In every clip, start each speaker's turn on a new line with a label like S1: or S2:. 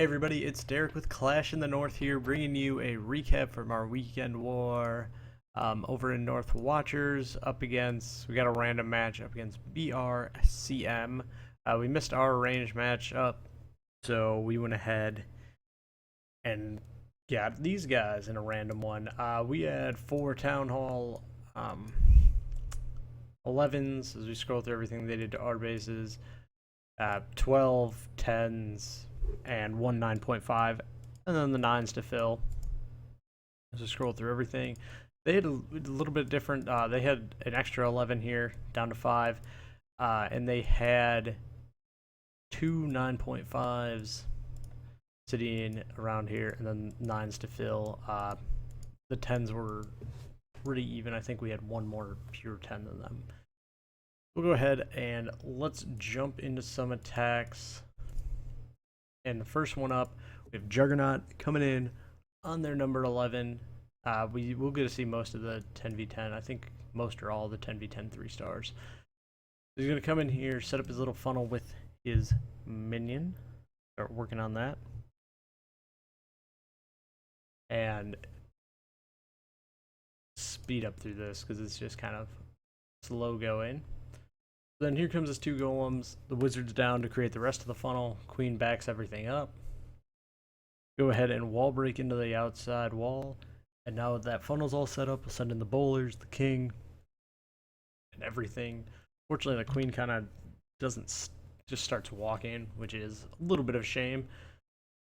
S1: Everybody, it's Derek with Clash in the North here, bringing you a recap from our weekend war over in North Watchers we got a random match up against BRCM. We missed our arranged match up, so we went ahead and got these guys in a random one. We had 4 Town Hall 11s as we scroll through everything they did to our bases, 12 10s, and 1 9.5, and then the 9s to fill. As we scroll through everything, they had a little bit different. They had an extra 11 here, down to 5, and they had 2 9.5s sitting around here, and then 9s to fill. The 10s were pretty even. I think we had one more pure 10 than them. We'll go ahead and let's jump into some attacks. And the first one up, we have Juggernaut coming in on their number 11. We'll get to see most of the 10v10. I think most or all of the 10v10 3-stars. He's going to come in here, set up his little funnel with his minion. Start working on that. And speed up through this because it's just kind of slow going. Then here comes his 2 golems. The wizard's down to create the rest of the funnel. Queen backs everything up. Go ahead and wall break into the outside wall. And now that funnel's all set up, we'll send in the bowlers, the king, and everything. Fortunately, the queen kind of doesn't, just starts walking, which is a little bit of a shame.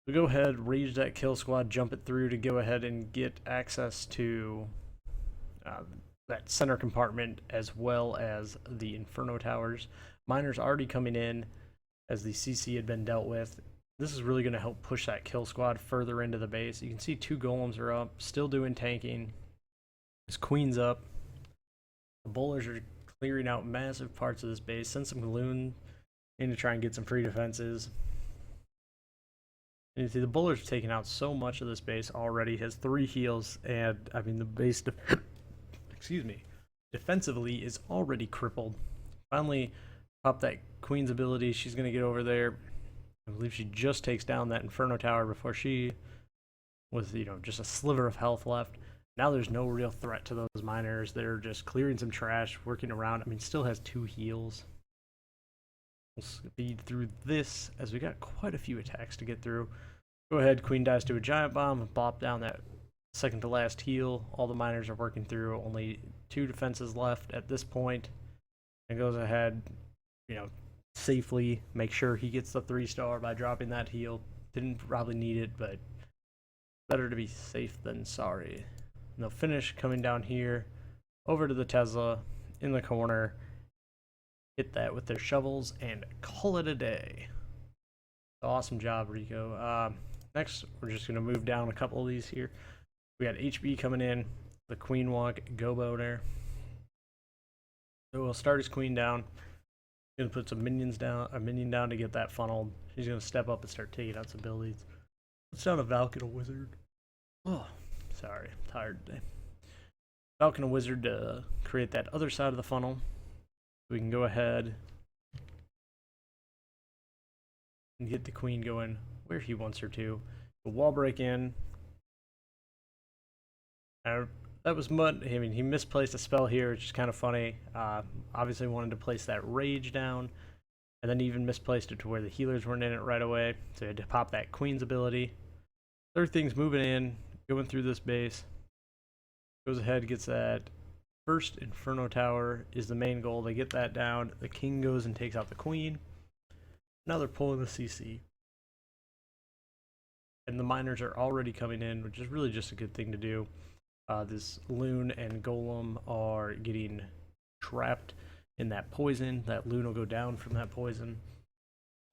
S1: So go ahead, rage that kill squad, jump it through to go ahead and get access to that center compartment, as well as the inferno towers. Miners already coming in as the CC had been dealt with. This is really going to help push that kill squad further into the base. You can see 2 golems are up, still doing tanking. His queen's up. The bowlers are clearing out massive parts of this base. Send some loon in to try and get some free defenses. And you see the bowlers are taking out so much of this base already. Has 3 heals, and I mean the base defensively is already crippled. Finally pop that queen's ability. She's going to get over there. I believe she just takes down that inferno tower before she was, just a sliver of health left. Now there's no real threat to those miners. They're just clearing some trash, working around. I mean, still has 2 heals. We'll speed through this as we got quite a few attacks to get through. Go ahead, queen dies to a giant bomb, bop down that second to last heal. All the miners are working through. Only 2 defenses left at this point. And goes ahead, safely make sure he gets the 3-star by dropping that heal. Didn't probably need it, but better to be safe than sorry. And they'll finish coming down here over to the Tesla in the corner. Hit that with their shovels and call it a day. Awesome job, Rico. Next, we're just going to move down a couple of these here. We got HB coming in, the queen walk, go boner. So we'll start his queen down. Gonna put some minions down, a minion down to get that funneled. She's gonna step up and start taking out some abilities. Let's down a Valkyrie wizard. Oh, sorry, I'm tired today. Valkyrie wizard to create that other side of the funnel. We can go ahead and get the queen going where he wants her to. The wall break in. That was mud. I mean, he misplaced a spell here, which is kind of funny. Obviously wanted to place that rage down, and then even misplaced it to where the healers weren't in it right away. So he had to pop that queen's ability. Third thing's moving in, going through this base. Goes ahead, gets that first inferno tower is the main goal. They get that down. The king goes and takes out the queen. Now they're pulling the CC. And the miners are already coming in, which is really just a good thing to do. This loon and golem are getting trapped in that poison. That loon will go down from that poison.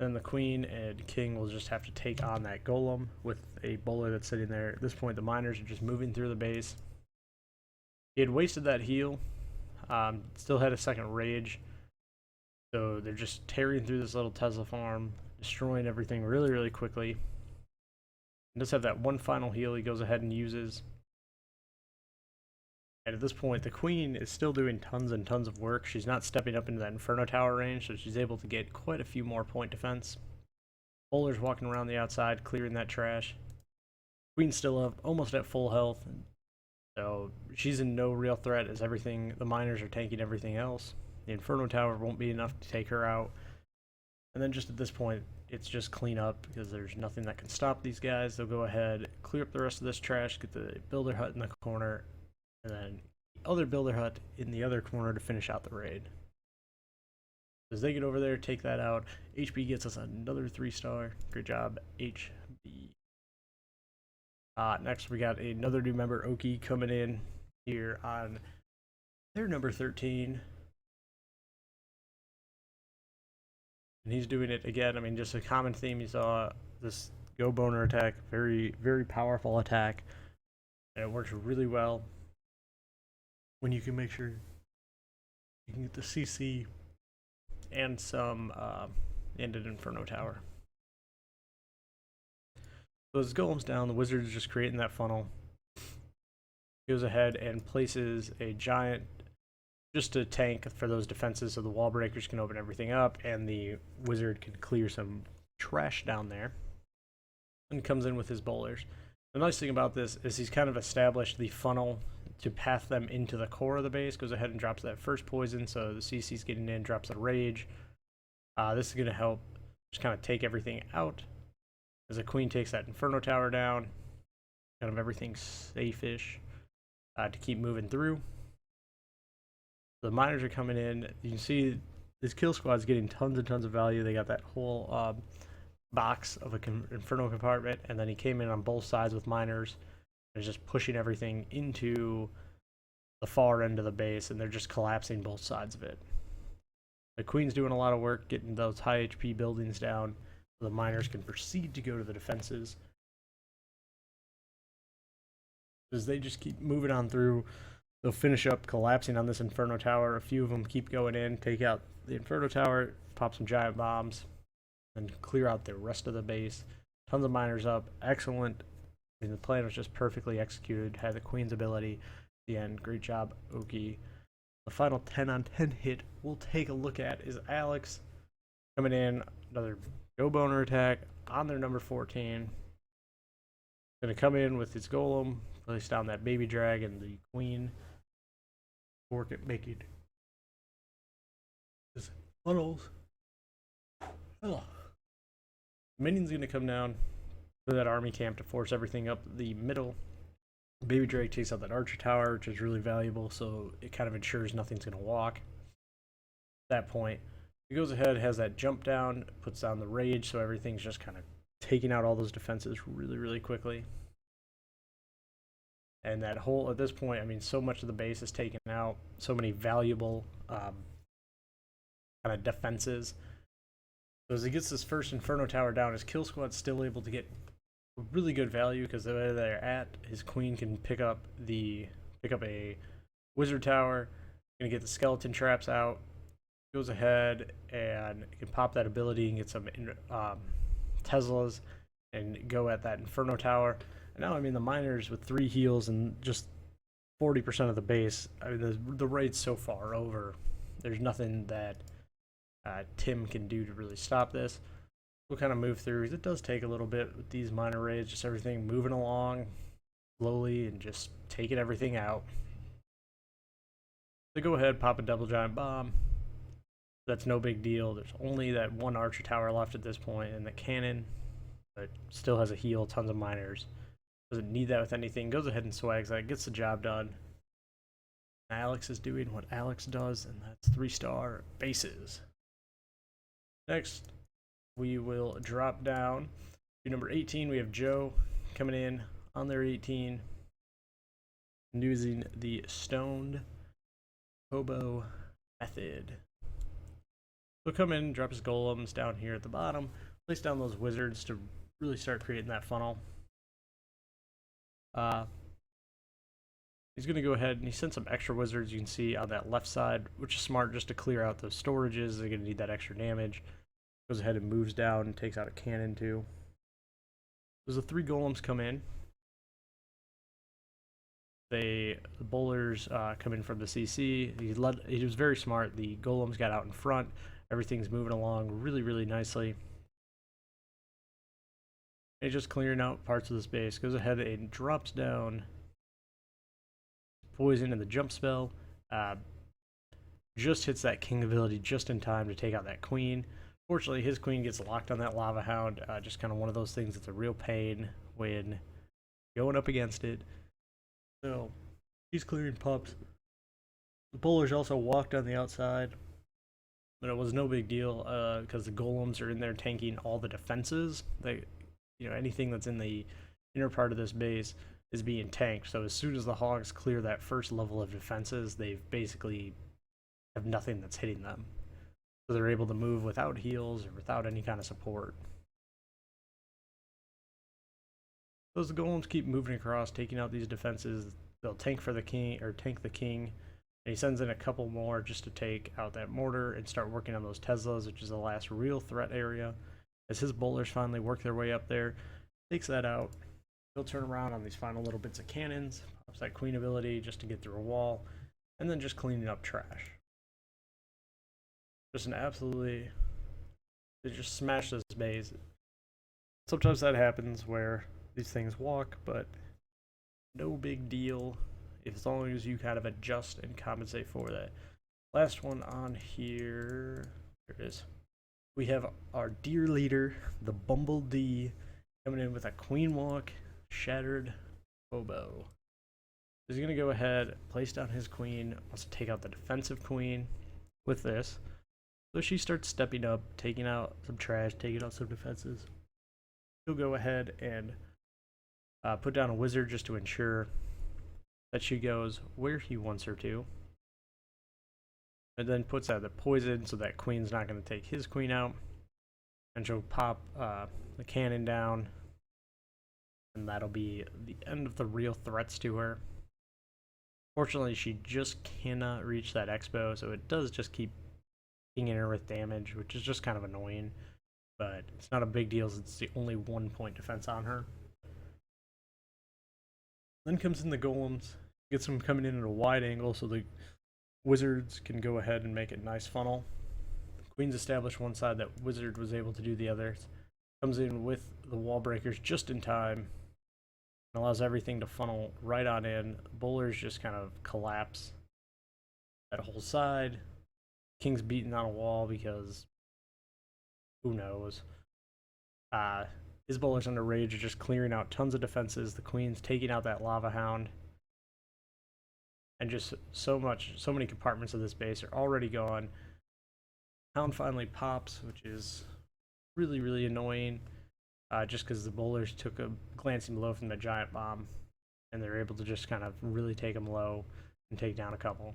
S1: Then the queen and king will just have to take on that golem with a bowler that's sitting there. At this point, the miners are just moving through the base. He had wasted that heal. Still had a second rage. So they're just tearing through this little Tesla farm, destroying everything really, really quickly. He does have that one final heal he goes ahead and uses. And at this point, the queen is still doing tons and tons of work. She's not stepping up into that inferno tower range, so she's able to get quite a few more point defense. Bowler's walking around the outside, clearing that trash. Queen's still up, almost at full health. So she's in no real threat as the miners are tanking everything else. The Inferno Tower won't be enough to take her out. And then just at this point, it's just clean up because there's nothing that can stop these guys. They'll go ahead, clear up the rest of this trash, get the builder hut in the corner, and then the other builder hut in the other corner to finish out the raid. As they get over there, take that out. HB gets us another 3-star. Great job, HB. Next, we got another new member, Oki, coming in here on their number 13. And he's doing it again. I mean, just a common theme you saw. This go boner attack, very, very powerful attack. And it works really well when you can make sure you can get the CC and some and an Inferno Tower. So as golems down, the wizard is just creating that funnel. Goes ahead and places a giant, just a tank for those defenses so the wall breakers can open everything up and the wizard can clear some trash down there. And comes in with his bowlers. The nice thing about this is he's kind of established the funnel to path them into the core of the base. Goes ahead and drops that first poison so the CC's getting in, drops a rage. This is going to help just kind of take everything out. As the queen takes that Inferno Tower down, kind of everything's safe-ish to keep moving through. The miners are coming in. You can see this kill squad's getting tons and tons of value. They got that whole box of an Inferno compartment, and then he came in on both sides with miners. They're just pushing everything into the far end of the base, and they're just collapsing both sides of it. The queen's doing a lot of work getting those high HP buildings down so the miners can proceed to go to the defenses. As they just keep moving on through, they'll finish up collapsing on this Inferno Tower. A few of them keep going in, take out the Inferno Tower, pop some giant bombs, and clear out the rest of the base. Tons of miners up. Excellent. I mean, the plan was just perfectly executed. Had the queen's ability at the end. Great job, Oki. The final 10 on 10 hit we'll take a look at is Alex coming in. Another go boner attack on their number 14. Gonna come in with his golem, place down that baby dragon, the queen. Work at making his funnels. Oh. Minion's gonna come down to that army camp to force everything up the middle. Baby Drake takes out that archer tower, which is really valuable, so it kind of ensures nothing's gonna walk. At that point, he goes ahead, has that jump down, puts down the rage, so everything's just kind of taking out all those defenses really, really quickly. And that whole, at this point, I mean, so much of the base is taken out, so many valuable kind of defenses. So as he gets this first Inferno Tower down, his kill squad's still able to get really good value because the way they're at, his queen can pick up a wizard tower, gonna get the skeleton traps out, goes ahead and can pop that ability and get some Teslas and go at that Inferno Tower. And now, I mean, the miners with 3 heals and just 40% of the base, I mean, the raid's so far over. There's nothing that Tim can do to really stop this. We'll kind of move through. It does take a little bit with these minor raids, just everything moving along slowly and just taking everything out. So go ahead, pop a double giant bomb. That's no big deal. There's only that one archer tower left at this point, and the cannon, but still has a heal, tons of miners. Doesn't need that with anything. Goes ahead and swags that, gets the job done. Alex is doing what Alex does, and that's 3-star bases. Next, we will drop down to number 18. We have Joe coming in on their 18, using the stoned hobo method. So come in, drop his golems down here at the bottom, place down those wizards to really start creating that funnel. He's going to go ahead and he sent some extra wizards, you can see on that left side, which is smart just to clear out those storages. They're going to need that extra damage. Goes ahead and moves down and takes out a cannon too. There's the 3 golems come in. The bowlers come in from the CC. He was very smart. The golems got out in front. Everything's moving along really, really nicely. And just clearing out parts of this base. Goes ahead and drops down poison and the jump spell. Just hits that king ability just in time to take out that queen. Fortunately, his queen gets locked on that lava hound. Just kind of one of those things that's a real pain when going up against it. So he's clearing pups. The bowlers also walked on the outside, but it was no big deal because the golems are in there tanking all the defenses. Anything that's in the inner part of this base is being tanked. So as soon as the hogs clear that first level of defenses, they've basically have nothing that's hitting them. So they're able to move without heals or without any kind of support. So as the golems keep moving across, taking out these defenses, they'll tank for the king, or tank the king. And he sends in a couple more just to take out that mortar and start working on those Teslas, which is the last real threat area. As his bowlers finally work their way up there, takes that out. He'll turn around on these final little bits of cannons, pops that queen ability just to get through a wall, and then just cleaning up trash. Just an absolutely, they just smash this base. Sometimes that happens where these things walk, but no big deal as long as you kind of adjust and compensate for that. Last one on here, there it is. We have our dear leader, the Bumble D, coming in with a queen walk, shattered hobo. He's going to go ahead, place down his queen, wants to take out the defensive queen with this. So she starts stepping up, taking out some trash, taking out some defenses. He'll go ahead and put down a wizard just to ensure that she goes where he wants her to. And then puts out the poison so that queen's not going to take his queen out. And she'll pop the cannon down. And that'll be the end of the real threats to her. Fortunately, she just cannot reach that expo, so it does just keep pinging her with damage, which is just kind of annoying. But it's not a big deal since it's the only 1 point defense on her. Then comes in the golems. Gets them coming in at a wide angle so the wizards can go ahead and make a nice funnel. Queen's established one side, that wizard was able to do the other. Comes in with the wall breakers just in time. And allows everything to funnel right on in. Bowlers just kind of collapse that whole side. King's beating on a wall because who knows. His bowlers under rage are just clearing out tons of defenses. The queen's taking out that lava hound. And just so many compartments of this base are already gone. Hound finally pops, which is really, really annoying. Just because the bowlers took a glancing blow from the giant bomb. And they're able to just kind of really take them low and take down a couple.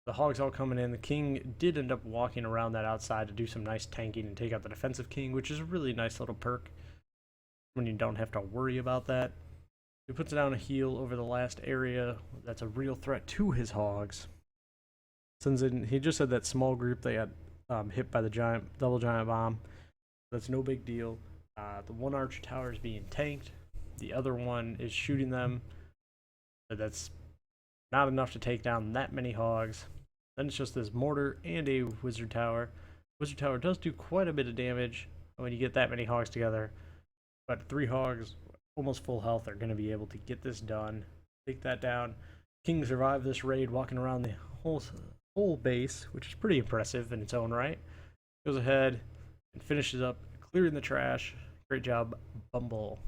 S1: The hogs all coming in. The king did end up walking around that outside to do some nice tanking and take out the defensive king, which is a really nice little perk when you don't have to worry about that. He puts down a heal over the last area that's a real threat to his hogs. Sends in, he just had that small group they got hit by the double giant bomb. That's no big deal. The one archer tower is being tanked. The other one is shooting them. But that's not enough to take down that many hogs. Then it's just this mortar and a wizard tower. Wizard tower does do quite a bit of damage when you get that many hogs together. But 3 hogs, almost full health, are going to be able to get this done. Take that down. King survived this raid walking around the whole base, which is pretty impressive in its own right. Goes ahead and finishes up clearing the trash. Great job, Bumble.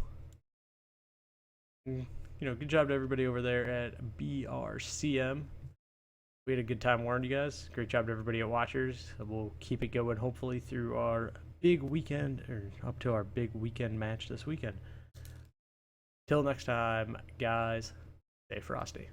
S1: Good job to everybody over there at BRCM. We had a good time warning you guys. Great job to everybody at Watchers. We'll keep it going hopefully through our big weekend, or up to our big weekend match this weekend. Till next time, guys, stay frosty.